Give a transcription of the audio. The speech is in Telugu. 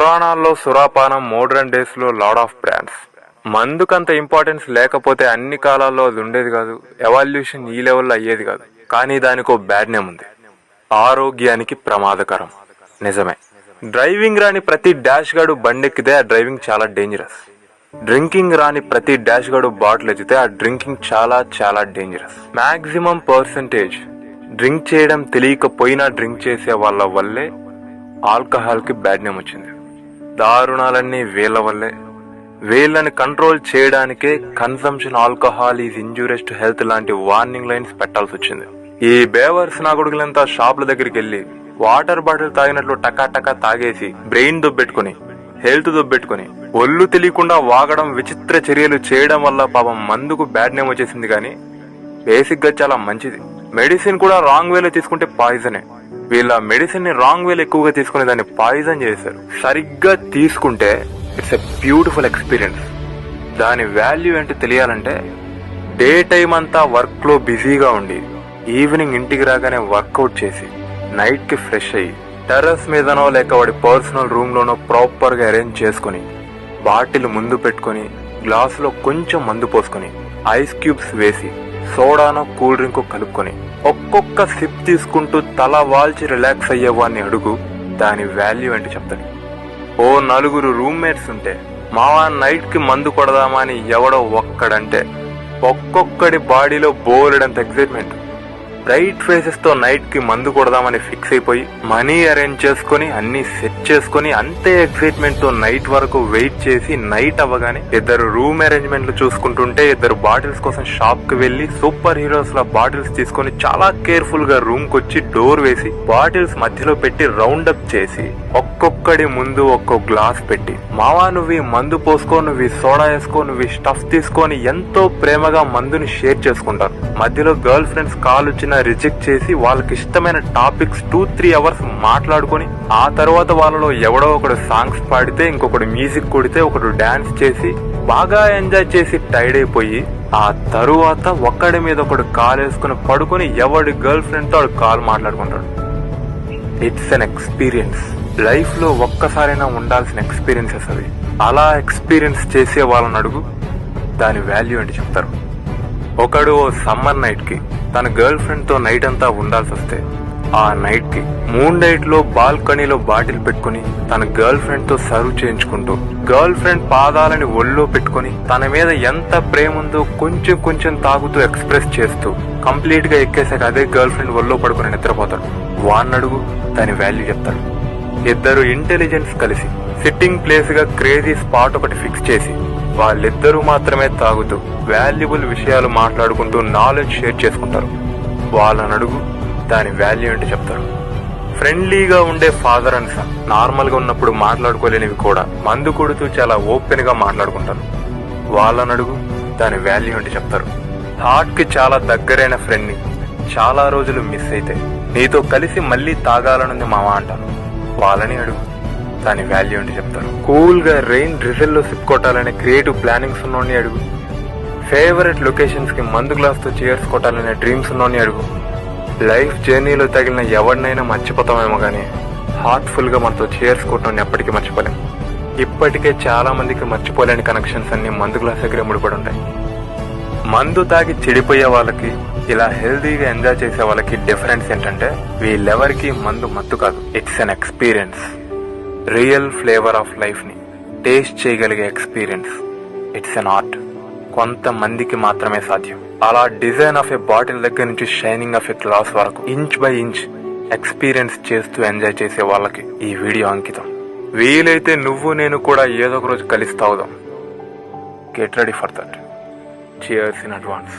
పురాణాల్లో సురాపానం, మోడ్రన్ డేస్ లో లార్డ్ ఆఫ్ బ్రాండ్స్. మందుకంత ఇంపార్టెన్స్ లేకపోతే అన్ని కాలాల్లో అది ఉండేది కాదు, ఎవాల్యూషన్ ఈ లెవెల్లో అయ్యేది కాదు. కానీ దానికో బ్యాడ్ నేమ్ ఉంది, ఆరోగ్యానికి ప్రమాదకరం. నిజమే, డ్రైవింగ్ రాని ప్రతి డాష్ గాడు బండెక్కితే ఆ డ్రైవింగ్ చాలా డేంజరస్. డ్రింకింగ్ రాని ప్రతి డాష్ గాడు బాటిల్ ఎత్తితే ఆ డ్రింకింగ్ చాలా చాలా డేంజరస్. మాక్సిమం పర్సంటేజ్ డ్రింక్ చేయడం తెలియకపోయినా డ్రింక్ చేసే వాళ్ళ వల్లే ఆల్కహాల్ కి బ్యాడ్ నేమ్ వచ్చింది. దారుణాలన్నీ వీళ్ళ వల్లే. వీళ్ళని కంట్రోల్ చేయడానికే consumption alcohol is injurious to health లాంటి వార్నింగ్ లైన్స్ పెట్టాల్సి వచ్చింది. ఈ బేవర్స్ నా కొడుకులంతా షాపుల దగ్గరికి వెళ్లి వాటర్ బాటిల్ తాగినట్లు టకా టకా తాగేసి బ్రెయిన్ దొబ్బెట్టుకుని, హెల్త్ దొబ్బెట్టుకుని, ఒళ్ళు తెలియకుండా వాగడం, విచిత్ర చర్యలు చేయడం వల్ల పాపం మందుకు బ్యాడ్ నేమ్ వచ్చేసింది. కానీ బేసిక్ గా చాలా మంచిది. మెడిసిన్ కూడా రాంగ్ వేలో తీసుకుంటే పాయిజనే. వీళ్ళ మెడిసిన్ ని రాంగ్ వేలో ఎక్కువగా తీసుకుని దాన్ని పాయిజన్ చేశారు. సరిగ్గా తీసుకుంటే ఇట్స్ ఎ బ్యూటిఫుల్ ఎక్స్పీరియన్స్. దాని వాల్యూ ఏంటో తెలియాలంటే డే టైం అంతా వర్క్ లో బిజీగా ఉండి ఈవినింగ్ ఇంటికి రాగానే వర్కౌట్ చేసి నైట్ కి ఫ్రెష్ అయ్యి టెర్రస్ మీదనో లేక వాడి పర్సనల్ రూమ్ లోనో ప్రాపర్ గా అరేంజ్ చేసుకుని బాటిల్ ముందు పెట్టుకుని గ్లాసులో కొంచెం మందు పోసుకుని ఐస్ క్యూబ్స్ వేసి సోడానో కూల్ డ్రింక్ కలుపుకొని ఒక్కొక్క సిప్ తీసుకుంటూ తల వాల్చి రిలాక్స్ అయ్యేవాడిని అడుగు, దాని వాల్యూ ఏంటి చెప్తాను. ఓ నలుగురు రూమ్మేట్స్ ఉంటే మావా నైట్ కి మందు కొడదామా అని ఎవడో ఒక్కడంటే ఒక్కొక్కడి బాడీలో బోలెడంత ఎక్సైట్మెంట్. బ్రైట్ ఫేసెస్ తో నైట్ కి మందు కొడదామని ఫిక్స్ అయిపోయి మనీ అరేంజ్ చేసుకుని అన్ని సెట్ చేసుకుని అంతే ఎక్సైట్మెంట్ తో నైట్ వరకు వెయిట్ చేసి నైట్ అవ్వగానే ఇద్దరు రూమ్ అరేంజ్మెంట్లు చూసుకుంటుంటే ఇద్దరు బాటిల్స్ కోసం షాప్ కి వెళ్లి సూపర్ హీరోస్ లా బాటిల్స్ తీసుకుని చాలా కేర్ఫుల్ గా రూమ్ కి వచ్చి డోర్ వేసి బాటిల్స్ మధ్యలో పెట్టి రౌండ్ అప్ చేసి ఒక్కొక్కడి ముందు ఒక్కో గ్లాస్ పెట్టి మావా నువ్వు మందు పోసుకో, నువ్వు సోడా వేసుకో, నువ్వు స్టఫ్ తీసుకొని ఎంతో ప్రేమగా మందుని షేర్ చేసుకుంటారు. మధ్యలో గర్ల్ ఫ్రెండ్స్ కాల్ వచ్చిన రిజెక్ట్ చేసి వాళ్ళకి ఇష్టమైన టాపిక్స్ 2-3 అవర్స్ మాట్లాడుకొని ఆ తర్వాత వాళ్ళలో ఎవడో ఒకడు సాంగ్స్ పాడితే, ఇంకొకడు మ్యూజిక్ కొడితే, ఒకడు డాన్స్ చేసి బాగా ఎంజాయ్ చేసి టైర్డ్ అయిపోయి ఆ తరువాత ఒక్కడి మీద ఒకడు కాల్ వేసుకుని పడుకుని ఎవడి గర్ల్ ఫ్రెండ్ తో కాల్ మాట్లాడుకుంటాడు. It's an experience. లైఫ్ లో ఒక్కసారైనా ఉండాల్సిన ఎక్స్పీరియన్సెస్ అవి. అలా ఎక్స్పీరియన్స్ చేసే వాళ్ళని అడుగు, దాని వాల్యూ ఏంటి చెప్తారు. ఒకడు ఓ సమ్మర్ నైట్ కి తన గర్ల్ ఫ్రెండ్ తో నైట్ అంతా ఉండాల్సి వస్తే ఆ నైట్ కి మూన్ నైట్ లో బాల్కనీలో బాటిల్ పెట్టుకుని తన గర్ల్ ఫ్రెండ్ తో సర్వ్ చేయించుకుంటూ గర్ల్ ఫ్రెండ్ పాదాలని ఒళ్ళో పెట్టుకుని తన మీద ఎంత ప్రేమ ఉందో కొంచెం కొంచెం తాగుతూ ఎక్స్ప్రెస్ చేస్తూ కంప్లీట్ గా ఎక్కేసాక అదే గర్ల్ ఫ్రెండ్ ఒళ్ళో పడుకుని నిద్రపోతాడు. వాన్నడుగు, దాని వాల్యూ చెప్తాడు. ఇద్దరు ఇంటెలిజెన్స్ కలిసి సిట్టింగ్ ప్లేస్ గా క్రేజీ స్పాట్ ఒకటి ఫిక్స్ చేసి వాళ్ళిద్దరూ మాత్రమే తాగుతూ వాల్యుబుల్ విషయాలు మాట్లాడుకుంటూ నాలెడ్జ్ షేర్ చేసుకుంటారు. వాళ్ళని అడుగు, దాని వాల్యూ ఏంటో చెప్తారు. ఫ్రెండ్లీగా ఉండే ఫాదర్ అండ్ సన్ నార్మల్ గా ఉన్నప్పుడు మాట్లాడుకోలేనివి కూడా మందు కొడుతూ చాలా ఓపెన్ గా మాట్లాడుకుంటారు. వాళ్ళని అడుగు, దాని వాల్యూ ఏంటో చెప్తారు. హార్ట్ కి చాలా దగ్గరైన ఫ్రెండ్ ని చాలా రోజులు మిస్ అయితే నీతో కలిసి మళ్ళీ తాగాలనుంది మావా అంటారు. వాళ్ళని అడుగు, దాని వాల్యూ ఏంటి చెప్తారు. కూల్ గా రెయిన్ డ్రిజల్ లో సిప్ కొట్టాలనే క్రియేటివ్ ప్లానింగ్స్ ఉన్నోని అడుగు. ఫేవరెట్ లొకేషన్స్ కి మందు గ్లాస్ తో చీర్స్ కొట్టాలనే డ్రీమ్స్ ఉన్నోని అడుగు. లైఫ్ జర్నీలో తగిలిన ఎవరినైనా మర్చిపోతామేమో గానీ హార్ట్ఫుల్ గా మనతో చీర్స్ కొట్టడం ఎప్పటికీ మర్చిపోలేం. ఇప్పటికే చాలా మందికి మర్చిపోలేని కనెక్షన్స్ అన్ని మందు గ్లాస్ దగ్గర ముడిపడి ఉంటాయి. మందు తాగి చెడిపోయే వాళ్ళకి, ఇలా హెల్దీగా ఎంజాయ్ చేసే వాళ్ళకి డిఫరెన్స్ ఏంటంటే వీళ్ళెవరికి మందు మత్తు కాదు, it's an experience. Real flavour of life ని టేస్ట్ చేయగలిగే ఎక్స్పీరియన్స్. It's an art. కొంతమందికి మాత్రమే సాధ్యం. అలా డిజైన్ ఆఫ్ ఎ బాటిల్ దగ్గర నుంచి షైనింగ్ ఆఫ్ ఎ గ్లాస్ వరకు ఇంచ్ బై ఇంచ్ ఎక్స్పీరియన్స్ చేస్తూ ఎంజాయ్ చేసే వాళ్ళకి ఈ వీడియో అంకితం. వీలైతే నువ్వు నేను కూడా ఏదో ఒక రోజు కలిసి తాగుదాం. Get ready for that. Cheers in advance.